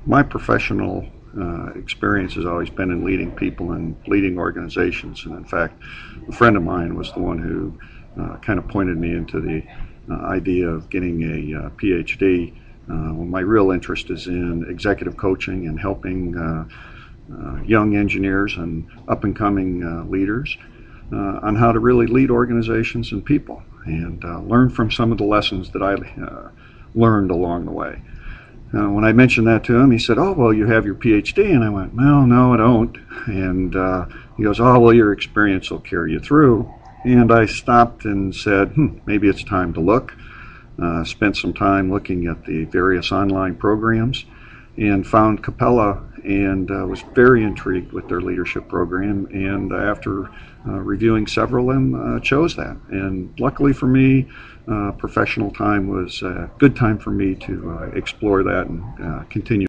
My professional experience has always been in leading people and leading organizations. And in fact, a friend of mine was the one who kind of pointed me into the idea of getting a PhD. My real interest is in executive coaching and helping young engineers and up-and-coming leaders on how to really lead organizations and people, and learn from some of the lessons that I learned along the way. When I mentioned that to him, he said, "Oh, well, you have your PhD." And I went, "Well, no, I don't." And he goes, "Oh, well, your experience will carry you through." And I stopped and said, maybe it's time to look. Spent some time looking at the various online programs and found Capella, and was very intrigued with their leadership program. And after reviewing several of them, chose that. And luckily for me, professional time was a good time for me to explore that and continue